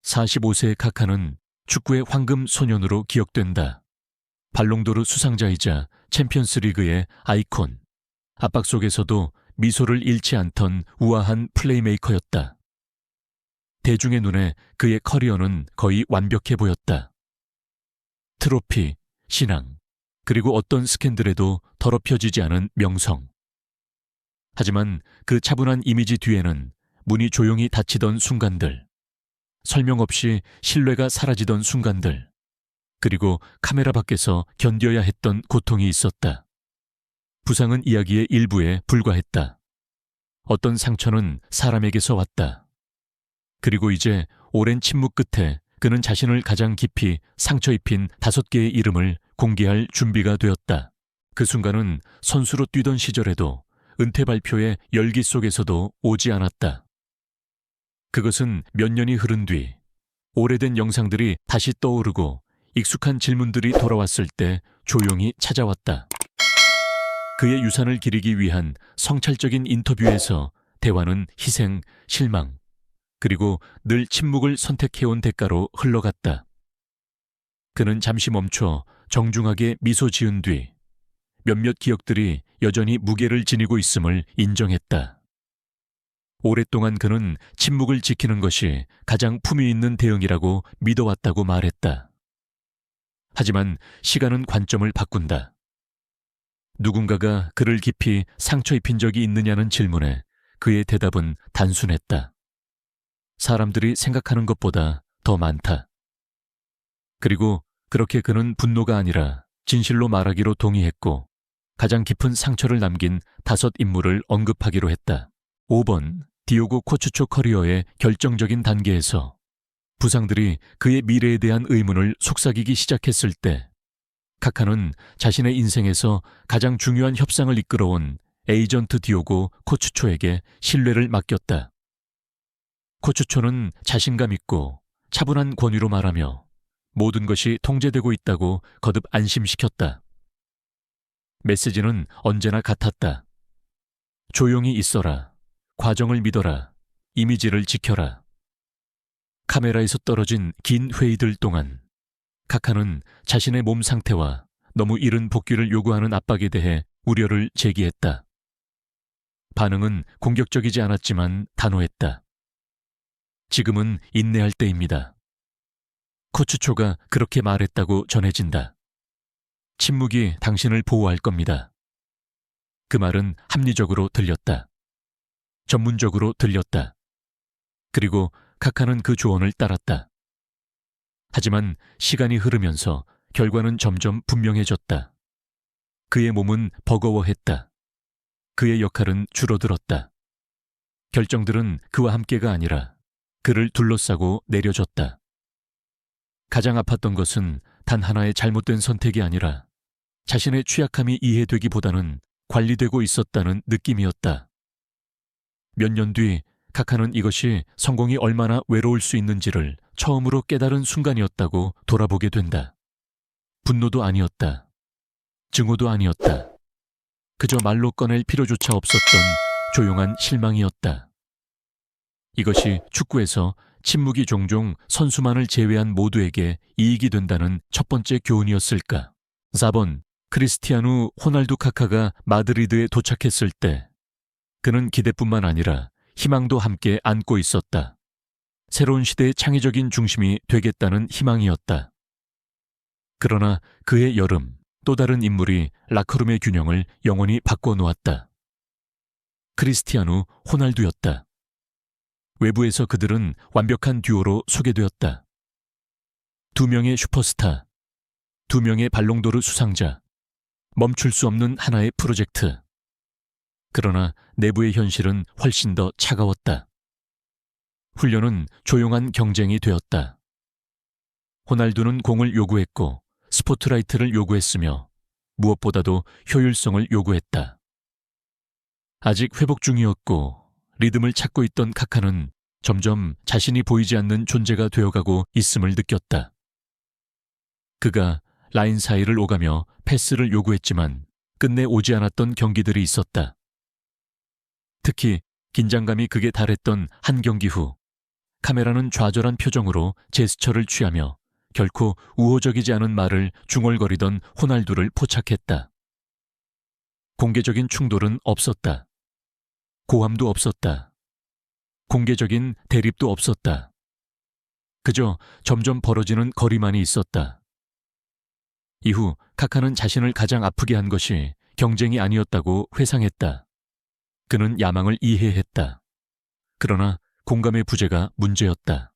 45세의 카카는 축구의 황금 소년으로 기억된다. 발롱도르 수상자이자 챔피언스리그의 아이콘. 압박 속에서도 미소를 잃지 않던 우아한 플레이메이커였다. 대중의 눈에 그의 커리어는 거의 완벽해 보였다. 트로피, 신앙, 그리고 어떤 스캔들에도 더럽혀지지 않은 명성. 하지만 그 차분한 이미지 뒤에는 문이 조용히 닫히던 순간들, 설명 없이 신뢰가 사라지던 순간들, 그리고 카메라 밖에서 견뎌야 했던 고통이 있었다. 부상은 이야기의 일부에 불과했다. 어떤 상처는 사람에게서 왔다. 그리고 이제 오랜 침묵 끝에 그는 자신을 가장 깊이 상처 입힌 5개의 이름을 공개할 준비가 되었다. 그 순간은 선수로 뛰던 시절에도 은퇴 발표의 열기 속에서도 오지 않았다. 그것은 몇 년이 흐른 뒤 오래된 영상들이 다시 떠오르고 익숙한 질문들이 돌아왔을 때 조용히 찾아왔다. 그의 유산을 기리기 위한 성찰적인 인터뷰에서 대화는 희생, 실망, 그리고 늘 침묵을 선택해온 대가로 흘러갔다. 그는 잠시 멈춰 정중하게 미소 지은 뒤 몇몇 기억들이 여전히 무게를 지니고 있음을 인정했다. 오랫동안 그는 침묵을 지키는 것이 가장 품위 있는 대응이라고 믿어왔다고 말했다. 하지만 시간은 관점을 바꾼다. 누군가가 그를 깊이 상처 입힌 적이 있느냐는 질문에 그의 대답은 단순했다. 사람들이 생각하는 것보다 더 많다. 그리고 그렇게 그는 분노가 아니라 진실로 말하기로 동의했고 가장 깊은 상처를 남긴 5 인물을 언급하기로 했다. 5번 디오고 코추초 커리어의 결정적인 단계에서 부상들이 그의 미래에 대한 의문을 속삭이기 시작했을 때 카카는 자신의 인생에서 가장 중요한 협상을 이끌어온 에이전트 디오고 코추초에게 신뢰를 맡겼다. 코추초는 자신감 있고 차분한 권위로 말하며 모든 것이 통제되고 있다고 거듭 안심시켰다. 메시지는 언제나 같았다. 조용히 있어라. 과정을 믿어라. 이미지를 지켜라. 카메라에서 떨어진 긴 회의들 동안 카카는 자신의 몸 상태와 너무 이른 복귀를 요구하는 압박에 대해 우려를 제기했다. 반응은 공격적이지 않았지만 단호했다. 지금은 인내할 때입니다. 코추초가 그렇게 말했다고 전해진다. 침묵이 당신을 보호할 겁니다. 그 말은 합리적으로 들렸다. 전문적으로 들렸다. 그리고 카카는 그 조언을 따랐다. 하지만 시간이 흐르면서 결과는 점점 분명해졌다. 그의 몸은 버거워했다. 그의 역할은 줄어들었다. 결정들은 그와 함께가 아니라 그를 둘러싸고 내려졌다. 가장 아팠던 것은 단 하나의 잘못된 선택이 아니라 자신의 취약함이 이해되기보다는 관리되고 있었다는 느낌이었다. 몇 년 뒤 카카는 이것이 성공이 얼마나 외로울 수 있는지를 처음으로 깨달은 순간이었다고 돌아보게 된다. 분노도 아니었다. 증오도 아니었다. 그저 말로 꺼낼 필요조차 없었던 조용한 실망이었다. 이것이 축구에서 침묵이 종종 선수만을 제외한 모두에게 이익이 된다는 첫 번째 교훈이었을까. 4번 크리스티아누 호날두 카카가 마드리드에 도착했을 때 그는 기대뿐만 아니라 희망도 함께 안고 있었다. 새로운 시대의 창의적인 중심이 되겠다는 희망이었다. 그러나 그의 여름, 또 다른 인물이 라커룸의 균형을 영원히 바꿔놓았다. 크리스티아누 호날두였다. 외부에서 그들은 완벽한 듀오로 소개되었다. 2명의 슈퍼스타, 2명의 발롱도르 수상자, 멈출 수 없는 하나의 프로젝트. 그러나 내부의 현실은 훨씬 더 차가웠다. 훈련은 조용한 경쟁이 되었다. 호날두는 공을 요구했고 스포트라이트를 요구했으며 무엇보다도 효율성을 요구했다. 아직 회복 중이었고 리듬을 찾고 있던 카카는 점점 자신이 보이지 않는 존재가 되어가고 있음을 느꼈다. 그가 라인 사이를 오가며 패스를 요구했지만 끝내 오지 않았던 경기들이 있었다. 특히 긴장감이 극에 달했던 한 경기 후 카메라는 좌절한 표정으로 제스처를 취하며 결코 우호적이지 않은 말을 중얼거리던 호날두를 포착했다. 공개적인 충돌은 없었다. 고함도 없었다. 공개적인 대립도 없었다. 그저 점점 벌어지는 거리만이 있었다. 이후 카카는 자신을 가장 아프게 한 것이 경쟁이 아니었다고 회상했다. 그는 야망을 이해했다. 그러나 공감의 부재가 문제였다.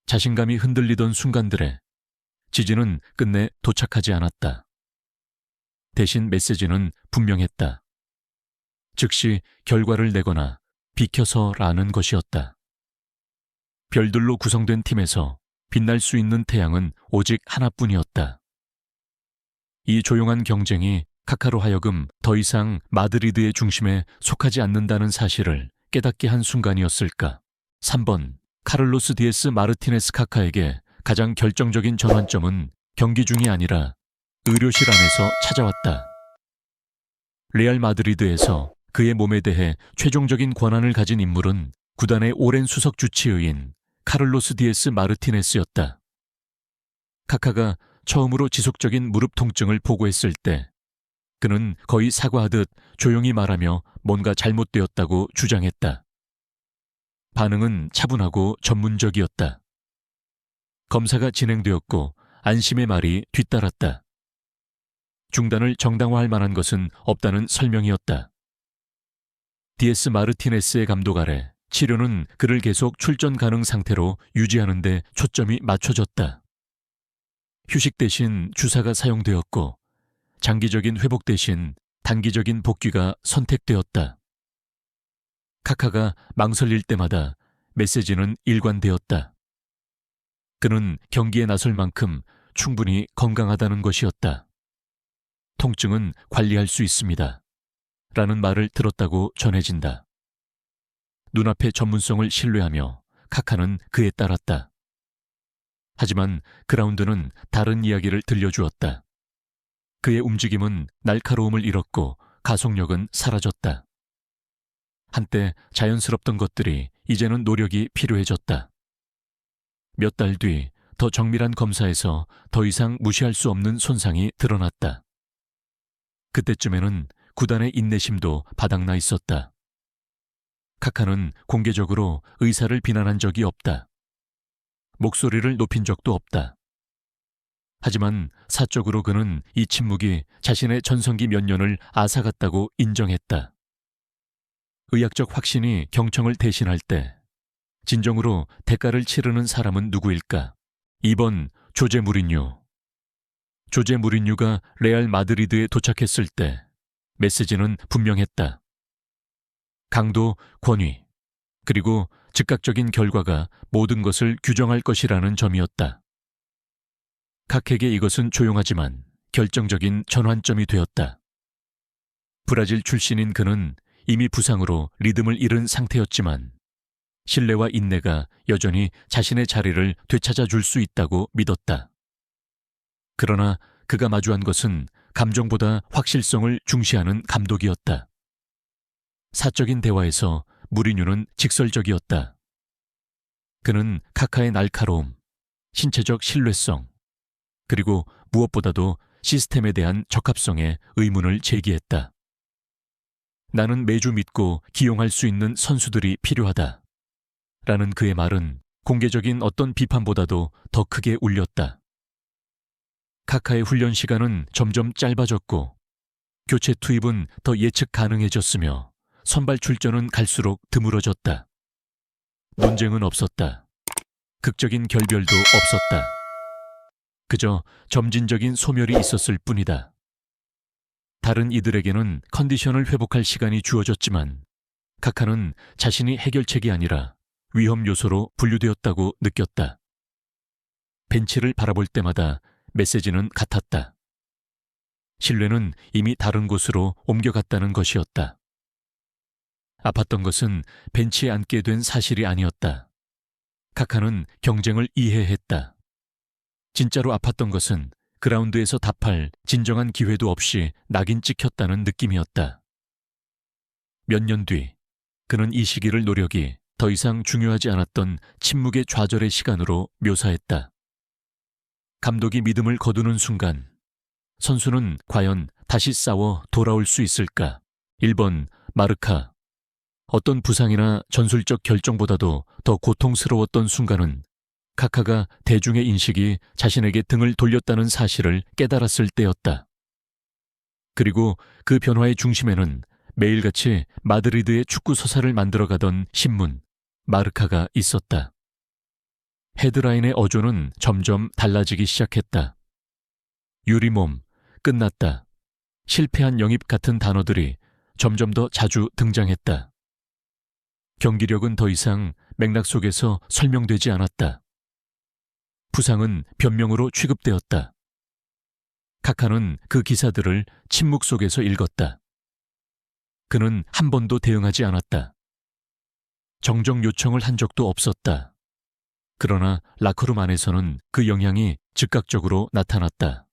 자신감이 흔들리던 순간들에 지지는 끝내 도착하지 않았다. 대신 메시지는 분명했다. 즉시 결과를 내거나 비켜서라는 것이었다. 별들로 구성된 팀에서 빛날 수 있는 태양은 오직 하나뿐이었다. 이 조용한 경쟁이 카카로 하여금 더 이상 마드리드의 중심에 속하지 않는다는 사실을 깨닫게 한 순간이었을까. 3번 카를로스 디에스 마르티네스 카카에게 가장 결정적인 전환점은 경기 중이 아니라 의료실 안에서 찾아왔다. 레알 마드리드에서 그의 몸에 대해 최종적인 권한을 가진 인물은 구단의 오랜 수석 주치의인 카를로스 디에스 마르티네스였다. 카카가 처음으로 지속적인 무릎 통증을 보고했을 때 그는 거의 사과하듯 조용히 말하며 뭔가 잘못되었다고 주장했다. 반응은 차분하고 전문적이었다. 검사가 진행되었고 안심의 말이 뒤따랐다. 중단을 정당화할 만한 것은 없다는 설명이었다. 디에스 마르티네스의 감독 아래 치료는 그를 계속 출전 가능 상태로 유지하는 데 초점이 맞춰졌다. 휴식 대신 주사가 사용되었고 장기적인 회복 대신 단기적인 복귀가 선택되었다. 카카가 망설일 때마다 메시지는 일관되었다. 그는 경기에 나설 만큼 충분히 건강하다는 것이었다. 통증은 관리할 수 있습니다. 라는 말을 들었다고 전해진다. 눈앞의 전문성을 신뢰하며 카카는 그에 따랐다. 하지만 그라운드는 다른 이야기를 들려주었다. 그의 움직임은 날카로움을 잃었고 가속력은 사라졌다. 한때 자연스럽던 것들이 이제는 노력이 필요해졌다. 몇 달 뒤 더 정밀한 검사에서 더 이상 무시할 수 없는 손상이 드러났다. 그때쯤에는 구단의 인내심도 바닥나 있었다. 카카는 공개적으로 의사를 비난한 적이 없다. 목소리를 높인 적도 없다. 하지만 사적으로 그는 이 침묵이 자신의 전성기 몇 년을 앗아갔다고 인정했다. 의학적 확신이 경청을 대신할 때 진정으로 대가를 치르는 사람은 누구일까? 2번 조제 무리뉴. 조제 무리뉴가 레알 마드리드에 도착했을 때 메시지는 분명했다. 강도, 권위, 그리고 즉각적인 결과가 모든 것을 규정할 것이라는 점이었다. 카케에게 이것은 조용하지만 결정적인 전환점이 되었다. 브라질 출신인 그는 이미 부상으로 리듬을 잃은 상태였지만 신뢰와 인내가 여전히 자신의 자리를 되찾아 줄 수 있다고 믿었다. 그러나 그가 마주한 것은 감정보다 확실성을 중시하는 감독이었다. 사적인 대화에서 무리뉴는 직설적이었다. 그는 카카의 날카로움, 신체적 신뢰성, 그리고 무엇보다도 시스템에 대한 적합성에 의문을 제기했다. 나는 매주 믿고 기용할 수 있는 선수들이 필요하다. 라는 그의 말은 공개적인 어떤 비판보다도 더 크게 울렸다. 카카의 훈련 시간은 점점 짧아졌고 교체 투입은 더 예측 가능해졌으며 선발 출전은 갈수록 드물어졌다. 논쟁은 없었다. 극적인 결별도 없었다. 그저 점진적인 소멸이 있었을 뿐이다. 다른 이들에게는 컨디션을 회복할 시간이 주어졌지만 카카는 자신이 해결책이 아니라 위험 요소로 분류되었다고 느꼈다. 벤치를 바라볼 때마다 메시지는 같았다. 신뢰는 이미 다른 곳으로 옮겨갔다는 것이었다. 아팠던 것은 벤치에 앉게 된 사실이 아니었다. 카카는 경쟁을 이해했다. 진짜로 아팠던 것은 그라운드에서 답할 진정한 기회도 없이 낙인 찍혔다는 느낌이었다. 몇 년 뒤 그는 이 시기를 노력이 더 이상 중요하지 않았던 침묵의 좌절의 시간으로 묘사했다. 감독이 믿음을 거두는 순간 선수는 과연 다시 싸워 돌아올 수 있을까? 1번 마르카. 어떤 부상이나 전술적 결정보다도 더 고통스러웠던 순간은 카카가 대중의 인식이 자신에게 등을 돌렸다는 사실을 깨달았을 때였다. 그리고 그 변화의 중심에는 매일같이 마드리드의 축구 서사를 만들어가던 신문 마르카가 있었다. 헤드라인의 어조는 점점 달라지기 시작했다. 유리몸, 끝났다, 실패한 영입 같은 단어들이 점점 더 자주 등장했다. 경기력은 더 이상 맥락 속에서 설명되지 않았다. 부상은 변명으로 취급되었다. 카카는 그 기사들을 침묵 속에서 읽었다. 그는 한 번도 대응하지 않았다. 정정 요청을 한 적도 없었다. 그러나 라커룸 안에서는 그 영향이 즉각적으로 나타났다.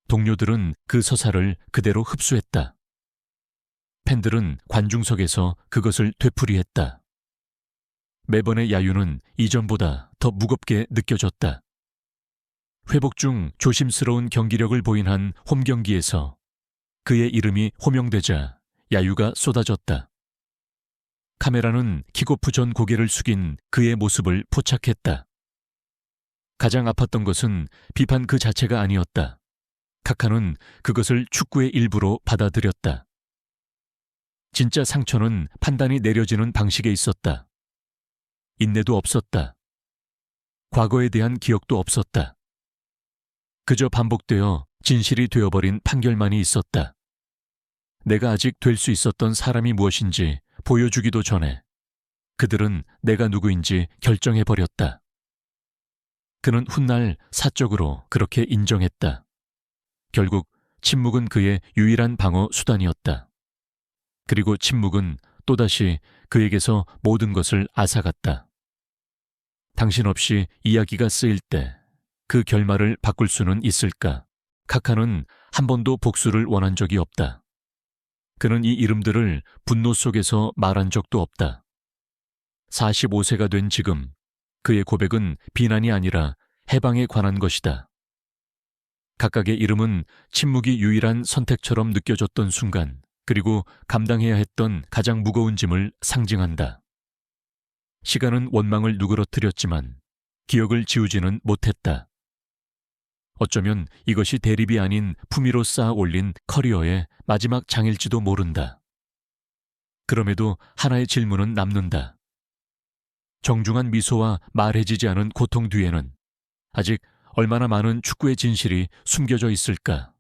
동료들은 그 서사를 그대로 흡수했다. 팬들은 관중석에서 그것을 되풀이했다. 매번의 야유는 이전보다 더 무겁게 느껴졌다. 회복 중 조심스러운 경기력을 보인 한 홈경기에서 그의 이름이 호명되자 야유가 쏟아졌다. 카메라는 킥오프 전 고개를 숙인 그의 모습을 포착했다. 가장 아팠던 것은 비판 그 자체가 아니었다. 카카는 그것을 축구의 일부로 받아들였다. 진짜 상처는 판단이 내려지는 방식에 있었다. 인내도 없었다. 과거에 대한 기억도 없었다. 그저 반복되어 진실이 되어버린 판결만이 있었다. 내가 아직 될 수 있었던 사람이 무엇인지 보여주기도 전에 그들은 내가 누구인지 결정해버렸다. 그는 훗날 사적으로 그렇게 인정했다. 결국 침묵은 그의 유일한 방어 수단이었다. 그리고 침묵은 또다시 그에게서 모든 것을 앗아갔다. 당신 없이 이야기가 쓰일 때 그 결말을 바꿀 수는 있을까? 카카는 한 번도 복수를 원한 적이 없다. 그는 이 이름들을 분노 속에서 말한 적도 없다. 45세가 된 지금 그의 고백은 비난이 아니라 해방에 관한 것이다. 각각의 이름은 침묵이 유일한 선택처럼 느껴졌던 순간, 그리고 감당해야 했던 가장 무거운 짐을 상징한다. 시간은 원망을 누그러뜨렸지만 기억을 지우지는 못했다. 어쩌면 이것이 대립이 아닌 품위로 쌓아 올린 커리어의 마지막 장일지도 모른다. 그럼에도 하나의 질문은 남는다. 정중한 미소와 말해지지 않은 고통 뒤에는 아직 얼마나 많은 축구의 진실이 숨겨져 있을까?